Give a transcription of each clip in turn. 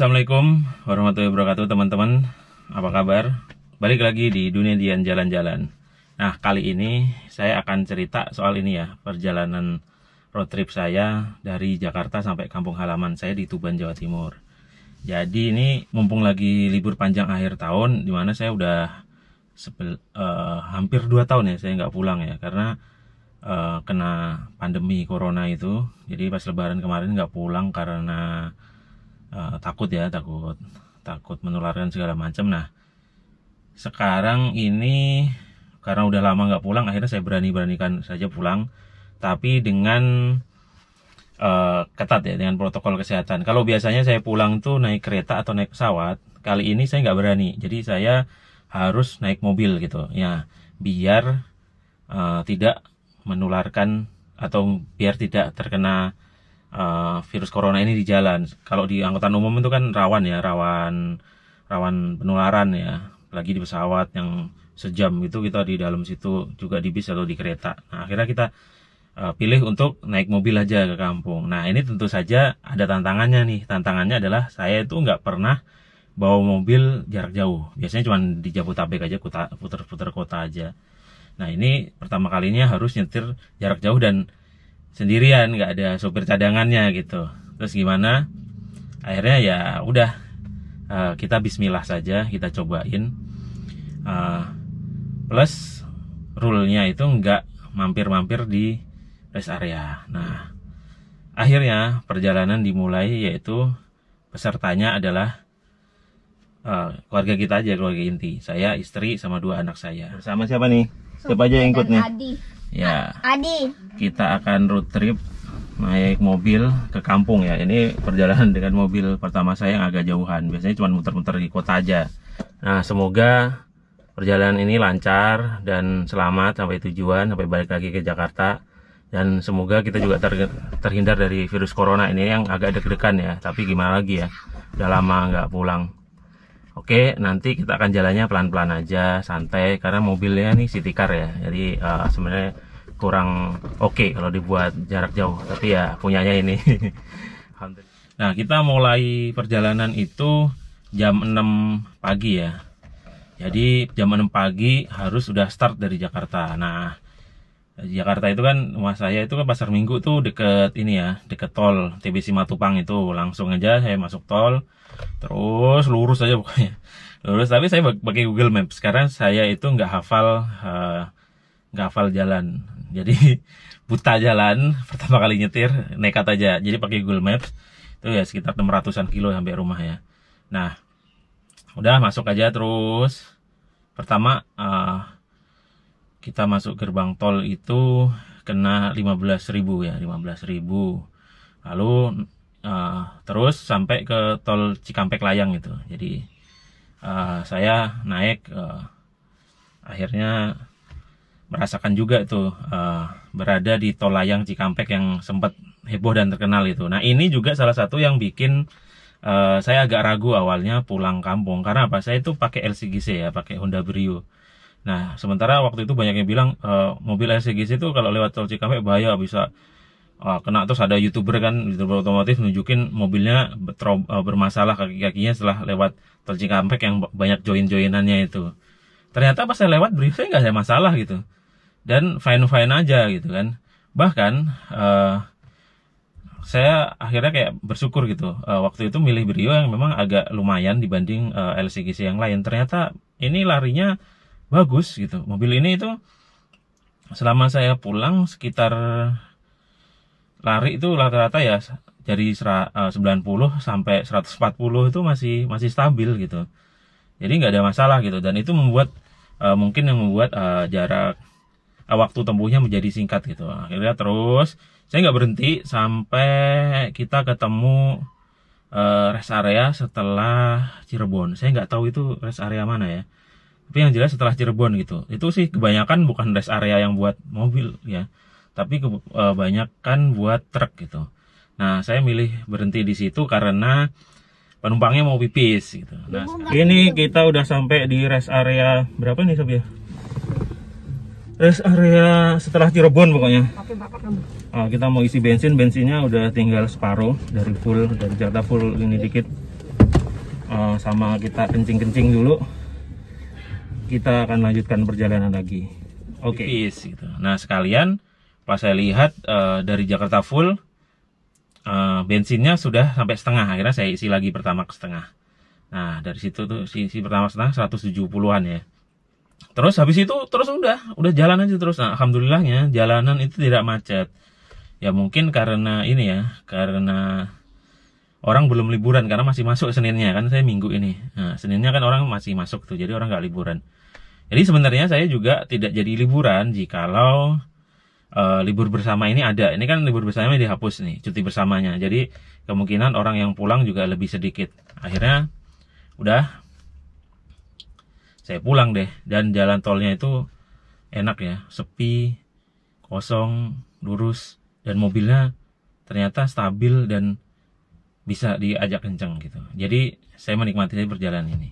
Assalamualaikum warahmatullahi wabarakatuh teman-teman. Apa kabar? Balik lagi di Dunia Dian Jalan-Jalan. Nah, kali ini saya akan cerita soal ini ya, perjalanan road trip saya dari Jakarta sampai kampung halaman saya di Tuban, Jawa Timur. Jadi ini mumpung lagi libur panjang akhir tahun, dimana saya udah hampir 2 tahun ya saya nggak pulang ya, karena kena pandemi corona itu. Jadi pas lebaran kemarin nggak pulang karena takut menularkan segala macam. Nah, sekarang ini karena udah lama nggak pulang, akhirnya saya beranikan saja pulang, tapi dengan ketat ya, dengan protokol kesehatan. Kalau biasanya saya pulang tuh naik kereta atau naik pesawat, kali ini saya nggak berani, jadi saya harus naik mobil gitu ya, biar tidak menularkan atau biar tidak terkena virus corona ini di jalan. Kalau di angkutan umum itu kan rawan penularan ya, apalagi di pesawat yang sejam itu kita di dalam situ, juga di bis atau di kereta. Nah, akhirnya kita pilih untuk naik mobil aja ke kampung. Nah, ini tentu saja ada tantangannya nih. Tantangannya adalah saya itu nggak pernah bawa mobil jarak jauh. Biasanya cuma di Jabodetabek aja, puter-puter kota aja. Nah, ini pertama kalinya harus nyetir jarak jauh dan sendirian, nggak ada sopir cadangannya gitu. Terus gimana? Akhirnya ya udah, kita bismillah saja, kita cobain. Plus rule-nya itu nggak mampir-mampir di rest area. Nah, akhirnya perjalanan dimulai, yaitu pesertanya adalah keluarga kita aja, keluarga inti. Saya, istri, sama 2 anak saya. Bersama siapa nih? Siapa aja yang ikut nih? Adi. Ya, Adi. kita akan road trip naik mobil ke kampung ya. Ini perjalanan dengan mobil pertama saya yang agak jauhan. Biasanya cuma muter-muter di kota aja. Nah, semoga perjalanan ini lancar dan selamat sampai tujuan, sampai balik lagi ke Jakarta. Dan semoga kita juga terhindar dari virus corona ini yang agak deg-degan ya. Tapi gimana lagi ya, udah lama nggak pulang. Oke, nanti kita akan jalannya pelan-pelan aja, santai, karena mobilnya nih city car ya. Jadi sebenarnya kurang oke kalau dibuat jarak jauh, tapi ya punyanya ini. Nah, kita mulai perjalanan itu jam 6 pagi ya. Jadi jam 6 pagi harus sudah start dari Jakarta. Nah, Jakarta itu kan, rumah saya itu kan Pasar Minggu tuh deket ini ya, deket tol TBC Matupang itu. Langsung aja saya masuk tol, terus lurus aja pokoknya, lurus. Tapi saya pakai Google Maps karena saya itu nggak hafal jalan, jadi buta jalan. Pertama kali nyetir nekat aja, jadi pakai Google Maps. Itu ya sekitar 600-an kilo sampai rumah ya. Nah, udah masuk aja. Terus pertama kita masuk gerbang tol itu kena 15.000 ya, 15.000. Lalu terus sampai ke tol Cikampek Layang itu. Jadi saya naik, akhirnya merasakan juga tuh berada di tol layang Cikampek yang sempat heboh dan terkenal itu. Nah, ini juga salah satu yang bikin saya agak ragu awalnya pulang kampung. Karena apa? Saya itu pakai LCGC ya, pakai Honda Brio. Nah, sementara waktu itu banyak yang bilang mobil LCGC itu kalau lewat tol Cikampek bahaya, bisa kena. Terus ada YouTuber otomotif nunjukin mobilnya bermasalah kaki-kakinya setelah lewat tol Cikampek yang banyak join-joinannya itu. Ternyata pas saya lewat Brio saya nggak ada masalah gitu, dan fine-fine aja gitu kan. Bahkan saya akhirnya kayak bersyukur gitu, waktu itu milih Brio yang memang agak lumayan dibanding LCGC yang lain. Ternyata ini larinya bagus gitu. Mobil ini itu selama saya pulang sekitar lari itu rata-rata ya dari 90 sampai 140 itu masih stabil gitu. Jadi nggak ada masalah gitu, dan itu membuat mungkin yang membuat jarak waktu tempuhnya menjadi singkat gitu. Akhirnya terus saya nggak berhenti sampai kita ketemu rest area setelah Cirebon. Saya nggak tahu itu rest area mana ya, tapi yang jelas setelah Cirebon gitu. Itu sih kebanyakan bukan rest area yang buat mobil ya, tapi kebanyakan buat truk gitu. Nah, saya milih berhenti di situ karena penumpangnya mau pipis gitu. Nah, ini kita udah sampai di rest area berapa nih Sob ya? Rest area setelah Cirebon pokoknya. Kita mau isi bensinnya udah tinggal separuh dari Jakarta full ini dikit. sama kita kencing-kencing dulu. Kita akan lanjutkan perjalanan lagi. Oke. Gitu. Nah sekalian, pas saya lihat dari Jakarta full, bensinnya sudah sampai setengah. Akhirnya saya isi lagi Pertamax setengah. Nah dari situ tuh isi Pertamax setengah 170-an ya. Terus habis itu terus udah jalan aja terus. Nah, alhamdulillahnya jalanan itu tidak macet. Ya mungkin karena ini ya, karena orang belum liburan, karena masih masuk Seninnya kan, saya Minggu ini. Nah Seninnya kan orang masih masuk tuh, jadi orang nggak liburan. Jadi sebenarnya saya juga tidak jadi liburan jikalau libur bersama ini ada. Ini kan libur bersama dihapus nih, cuti bersamanya. Jadi kemungkinan orang yang pulang juga lebih sedikit. Akhirnya udah saya pulang deh, dan jalan tolnya itu enak ya, sepi, kosong, lurus, dan mobilnya ternyata stabil dan bisa diajak kenceng gitu. Jadi saya menikmati perjalanan ini.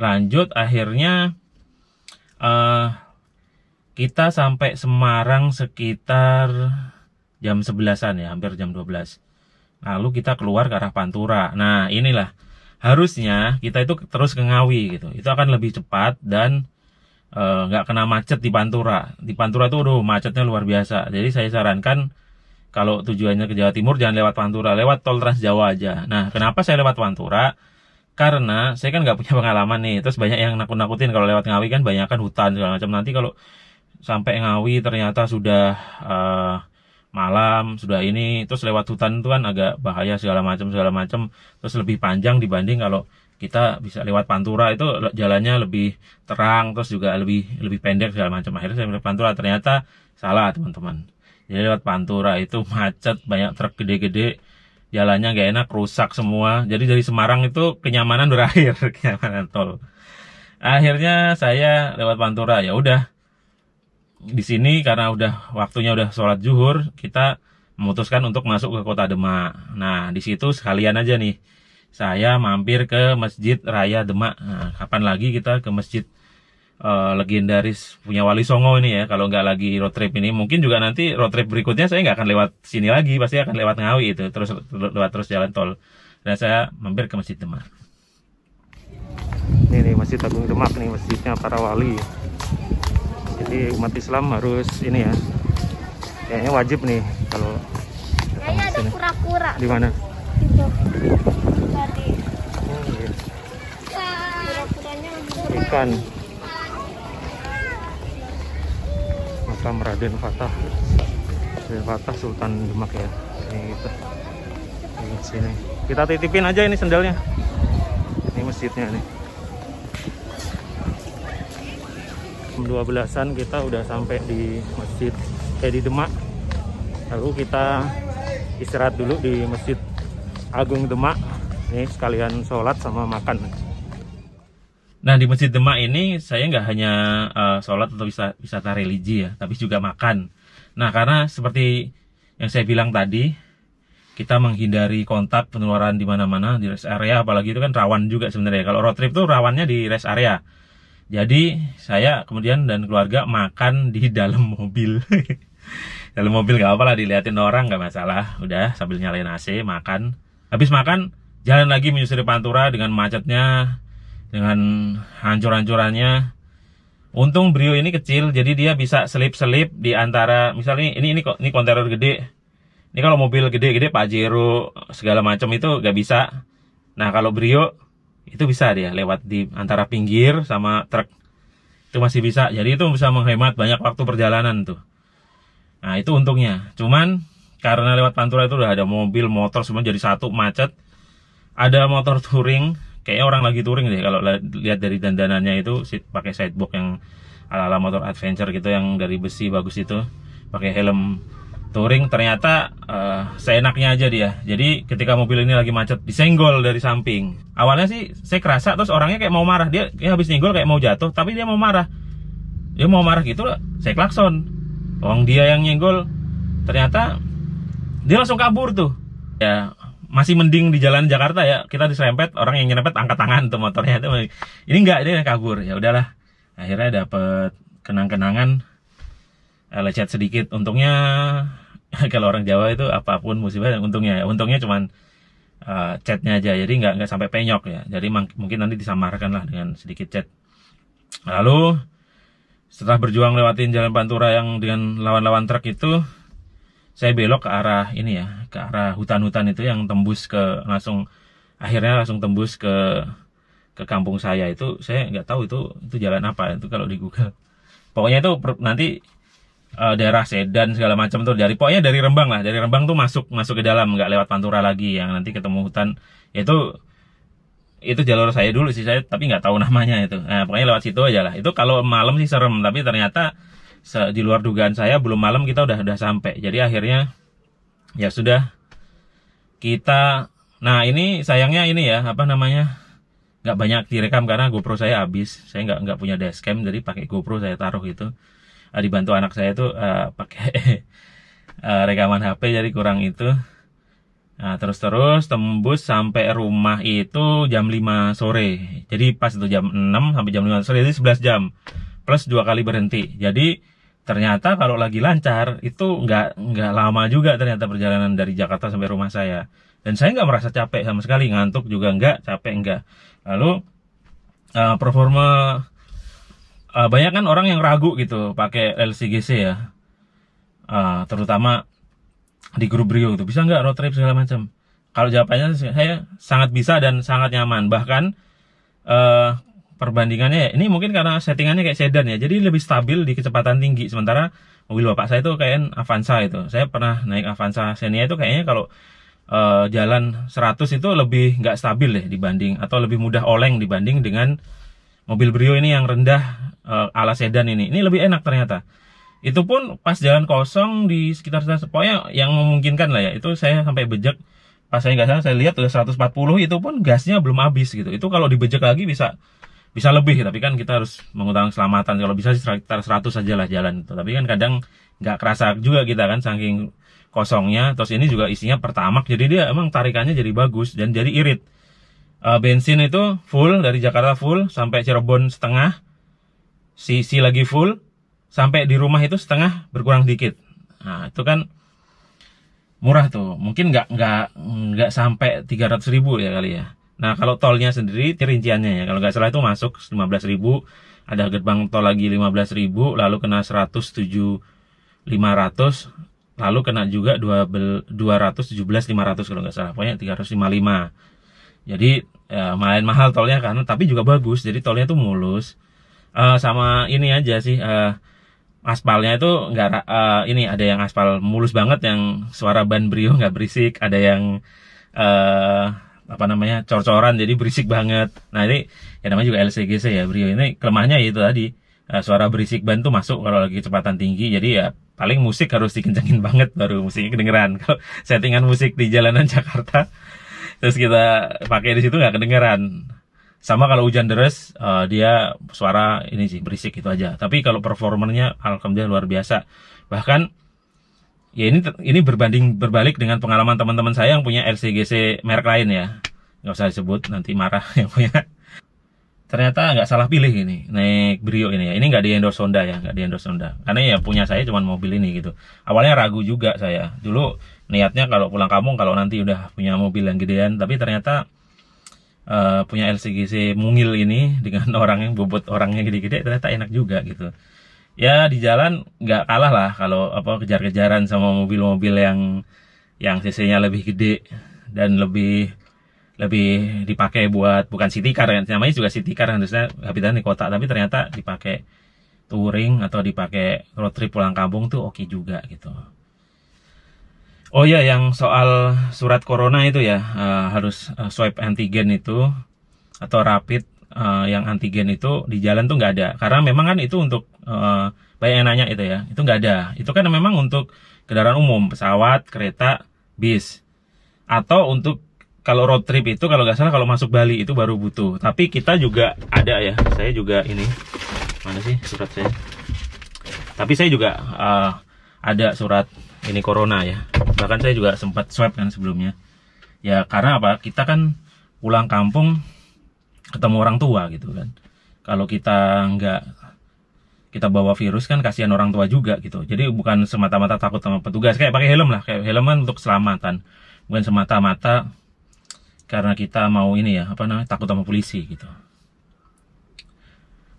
Lanjut akhirnya kita sampai Semarang sekitar jam 11-an ya, hampir jam 12. Lalu kita keluar ke arah Pantura. Nah inilah, harusnya kita itu terus ke Ngawi gitu. Itu akan lebih cepat dan nggak kena macet di Pantura. Di Pantura tuh macetnya luar biasa. Jadi saya sarankan kalau tujuannya ke Jawa Timur jangan lewat Pantura, lewat tol Trans Jawa aja. Nah kenapa saya lewat Pantura? Karena saya kan nggak punya pengalaman nih, terus banyak yang nakut-nakutin kalau lewat Ngawi kan banyak kan hutan segala macam. Nanti kalau sampai Ngawi ternyata sudah malam, sudah ini, terus lewat hutan itu kan agak bahaya segala macam, terus lebih panjang dibanding kalau kita bisa lewat Pantura, itu jalannya lebih terang, terus juga lebih pendek segala macam. Akhirnya saya lewat Pantura, ternyata salah teman-teman. Jadi lewat Pantura itu macet, banyak truk gede-gede. Jalannya gak enak, rusak semua. Jadi dari Semarang itu kenyamanan berakhir, kenyamanan tol. Akhirnya saya lewat Pantura, ya udah. Di sini karena waktunya udah sholat zuhur, kita memutuskan untuk masuk ke Kota Demak. Nah, di situ sekalian aja nih, saya mampir ke Masjid Raya Demak. Nah, kapan lagi kita ke masjid legendaris punya Wali Songo ini ya, kalau nggak lagi road trip ini. Mungkin juga nanti road trip berikutnya saya nggak akan lewat sini lagi, pasti akan lewat Ngawi itu, terus jalan tol. Dan saya mampir ke Masjid Demak. Ini nih Masjid Agung Demak nih, masjidnya para wali. Jadi umat Islam harus ini ya, kayaknya wajib nih kalau kayaknya ada kura-kura. Di mana? Itu tadi. Oh, iya. Kura-kuranya Ikan. Makam Raden Fatah Sultan Demak ya. Ini gitu. Di sini. Kita titipin aja ini sendalnya. Ini masjidnya nih. Jam 12-an kita udah sampai di masjid di Demak. Lalu kita istirahat dulu di Masjid Agung Demak. Ini sekalian sholat sama makan. Nah di Masjid Demak ini saya nggak hanya sholat atau wisata religi ya, tapi juga makan. Nah karena seperti yang saya bilang tadi, kita menghindari kontak penularan di mana-mana di rest area, apalagi itu kan rawan juga sebenarnya. Kalau road trip tuh rawannya di rest area. Jadi saya kemudian dan keluarga makan di dalam mobil. Dalam mobil gak apa-apa lah, diliatin orang gak masalah. Udah sambil nyalain AC makan. Habis makan jalan lagi menyusuri Pantura dengan macetnya, dengan hancur-hancurannya. Untung Brio ini kecil, jadi dia bisa selip-selip di antara, misalnya ini kontainer gede. Ini kalau mobil gede-gede Pajero segala macam itu gak bisa. Nah kalau Brio itu bisa dia lewat di antara pinggir sama truk. Itu masih bisa. Jadi itu bisa menghemat banyak waktu perjalanan tuh. Nah itu untungnya. Cuman karena lewat Pantura itu udah ada mobil, motor semua jadi satu, macet. Ada motor touring, kayaknya orang lagi touring deh kalau lihat dari dandanannya itu pakai sidebox yang ala-ala motor adventure gitu, yang dari besi bagus itu, pakai helm touring. Ternyata seenaknya aja dia. Jadi ketika mobil ini lagi macet disenggol dari samping. Awalnya sih saya kerasa, terus orangnya kayak mau marah. Dia habis nyenggol kayak mau jatuh, tapi dia mau marah. Dia mau marah gitu, saya klakson. Orang dia yang nyenggol, ternyata dia langsung kabur tuh. Ya masih mending di jalan Jakarta ya, kita diserempet, orang yang nyerempet angkat tangan tuh motornya. Ini enggak, dia kabur. Ya udahlah. Akhirnya dapet kenang-kenangan, lecet sedikit. Untungnya kalau orang Jawa itu apapun musibah untungnya cuman catnya aja, jadi nggak sampai penyok ya. Jadi mungkin nanti disamarkan lah dengan sedikit cat. Lalu setelah berjuang lewatin jalan Pantura yang dengan lawan-lawan truk itu, saya belok ke arah ini ya, ke arah hutan-hutan itu yang tembus ke akhirnya langsung tembus ke kampung saya. Itu saya nggak tahu itu jalan apa itu kalau di Google. Pokoknya itu nanti daerah Sedan segala macam tuh, pokoknya dari Rembang lah, dari Rembang tuh masuk ke dalam, nggak lewat Pantura lagi, yang nanti ketemu hutan. Itu jalur saya dulu sih, saya tapi nggak tahu namanya itu. Nah pokoknya lewat situ aja lah. Itu kalau malam sih serem, tapi ternyata di luar dugaan saya, belum malam kita udah sampai. Jadi akhirnya ya sudah kita. Nah ini sayangnya ini ya, apa namanya, nggak banyak direkam karena GoPro saya habis. Saya nggak punya dashcam, jadi pakai GoPro saya taruh itu. Dibantu anak saya tuh pakai rekaman HP, jadi kurang itu. Nah, terus tembus sampai rumah itu jam 5 sore. Jadi pas itu jam 6 sampai jam 5 sore, jadi 11 jam. Plus 2 kali berhenti. Jadi ternyata kalau lagi lancar itu nggak lama juga ternyata perjalanan dari Jakarta sampai rumah saya. Dan saya nggak merasa capek sama sekali, ngantuk juga nggak, capek nggak. Lalu performa banyak kan orang yang ragu gitu pakai LCGC ya, terutama di grup Brio itu, bisa nggak road trip segala macam. Kalau jawabannya saya sangat bisa dan sangat nyaman. Bahkan perbandingannya ini mungkin karena settingannya kayak sedan ya, jadi lebih stabil di kecepatan tinggi. Sementara mobil bapak saya itu kayak Avanza itu, saya pernah naik Avanza Xenia itu kayaknya kalau jalan 100 itu lebih nggak stabil deh dibanding, atau lebih mudah oleng dibanding dengan mobil Brio ini yang rendah ala sedan ini. Ini lebih enak ternyata. Itu pun pas jalan kosong di sekitar pokoknya yang memungkinkan lah ya. Itu saya sampai bejek. Pas saya nggak salah saya lihat udah 140, itu pun gasnya belum habis gitu. Itu kalau dibejek lagi bisa lebih, tapi kan kita harus mengutamakan keselamatan. Kalau bisa sekitar 100 aja lah jalan itu. Tapi kan kadang nggak kerasa juga kita kan saking kosongnya. Terus ini juga isinya Pertamax, jadi dia emang tarikannya jadi bagus dan jadi irit. Bensin itu full dari Jakarta full sampai Cirebon setengah, CC lagi full, sampai di rumah itu setengah berkurang dikit. Nah itu kan murah tuh, mungkin nggak sampai 300.000 ya kali ya. Nah kalau tolnya sendiri rinciannya ya, kalau nggak salah itu masuk 15.000, ada gerbang tol lagi 15.000, lalu kena 107.500, lalu kena juga 217.500 kalau nggak salah, pokoknya 355. Jadi ya, main mahal tolnya kan, tapi juga bagus. Jadi tolnya tuh mulus. Sama ini aja sih, aspalnya itu nggak ini ada yang aspal mulus banget, yang suara ban Brio nggak berisik. Ada yang apa namanya, cor-coran jadi berisik banget. Nah ini ya namanya juga LCGC ya, Brio ini kelemahannya itu tadi, suara berisik ban tuh masuk kalau lagi kecepatan tinggi. Jadi ya paling musik harus dikencengin banget baru musiknya kedengeran. Kalau settingan musik di jalanan Jakarta terus kita pakai di situ nggak kedengeran. Sama kalau hujan deras, dia suara ini sih berisik itu aja. Tapi kalau performernya alhamdulillah luar biasa. Bahkan Ya ini berbalik dengan pengalaman teman-teman saya yang punya LCGC merek lain ya. Nggak usah disebut, nanti marah yang punya. Ternyata nggak salah pilih ini, naik Brio ini ya. Ini nggak di endorse Honda ya, nggak di endorse Honda. Karena ya punya saya cuma mobil ini gitu. Awalnya ragu juga saya. Dulu niatnya kalau pulang kampung, kalau nanti udah punya mobil yang gedean. Tapi ternyata punya LCGC mungil ini dengan orang yang bobot orangnya gede-gede, ternyata enak juga gitu. Ya di jalan nggak kalah lah kalau kejar-kejaran sama mobil-mobil yang cc-nya lebih gede dan lebih dipakai buat, bukan city car ya, namanya juga city car harusnya habitan di kota, tapi ternyata dipakai touring atau dipakai road trip pulang kampung tuh oke juga gitu. Oh ya, yang soal surat corona itu ya, harus swab antigen itu atau rapid yang antigen itu di jalan tuh nggak ada, karena memang kan itu untuk banyak yang nanya itu ya, itu nggak ada. Itu kan memang untuk kendaraan umum, pesawat, kereta, bis, atau untuk kalau road trip itu kalau nggak salah kalau masuk Bali itu baru butuh. Tapi kita juga ada ya, saya juga ini, mana sih surat saya? Tapi saya juga ada surat ini corona ya. Bahkan saya juga sempat swab kan sebelumnya. Ya karena apa? Kita kan pulang kampung ketemu orang tua gitu kan. Kalau kita bawa virus kan kasihan orang tua juga gitu. Jadi bukan semata-mata takut sama petugas, kayak pakai helm lah, kayak helm kan untuk keselamatan. Bukan semata-mata karena kita mau ini ya, takut sama polisi gitu.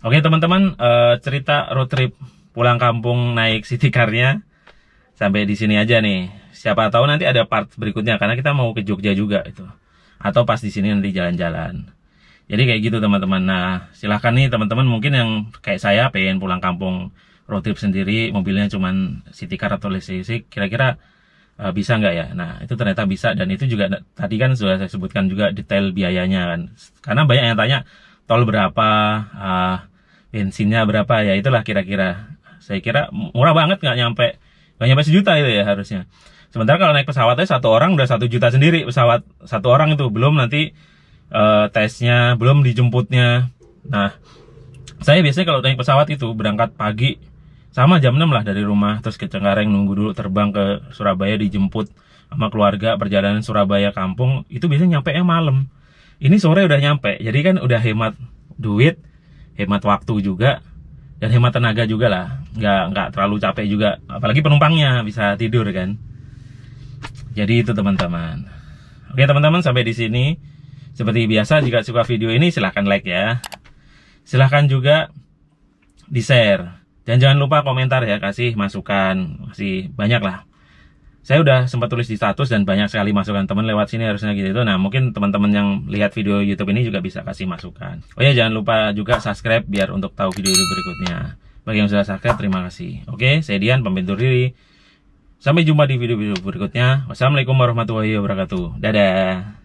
Oke teman-teman, cerita road trip pulang kampung naik city car-nya sampai di sini aja nih. Siapa tahu nanti ada part berikutnya karena kita mau ke Jogja juga itu. Atau pas di sini nanti jalan-jalan. Jadi kayak gitu teman-teman. Nah, silahkan nih teman-teman mungkin yang kayak saya pengen pulang kampung road trip sendiri, mobilnya cuman city car atau listrik, kira-kira bisa nggak ya? Nah, itu ternyata bisa, dan itu juga tadi kan sudah saya sebutkan juga detail biayanya kan. Karena banyak yang tanya tol berapa, bensinnya berapa, ya itulah kira-kira. Saya kira murah banget, nggak nyampe sejuta itu ya harusnya. Sementara kalau naik pesawatnya satu orang udah 1 juta sendiri, pesawat satu orang itu, belum nanti tesnya, belum dijemputnya. Nah, saya biasanya kalau naik pesawat itu berangkat pagi, sama jam 6 lah dari rumah, terus ke Cengkareng, nunggu dulu terbang ke Surabaya, dijemput sama keluarga, perjalanan Surabaya kampung, itu biasanya nyampe malam. Ini sore udah nyampe, jadi kan udah hemat duit, hemat waktu juga, dan hemat tenaga juga lah. Nggak terlalu capek juga, apalagi penumpangnya bisa tidur kan. Jadi itu teman-teman. Oke teman-teman, sampai di sini. Seperti biasa, jika suka video ini silahkan like ya. Silahkan juga di-share. Dan jangan lupa komentar ya, kasih masukan, masih banyak lah. Saya udah sempat tulis di status dan banyak sekali masukan teman lewat sini harusnya gitu. Nah, mungkin teman-teman yang lihat video YouTube ini juga bisa kasih masukan. Oh ya, jangan lupa juga subscribe biar untuk tahu video-video berikutnya. Bagi yang sudah subscribe, terima kasih. Oke, saya Dian, pamit undur diri. Sampai jumpa di video-video berikutnya. Wassalamualaikum warahmatullahi wabarakatuh. Dadah.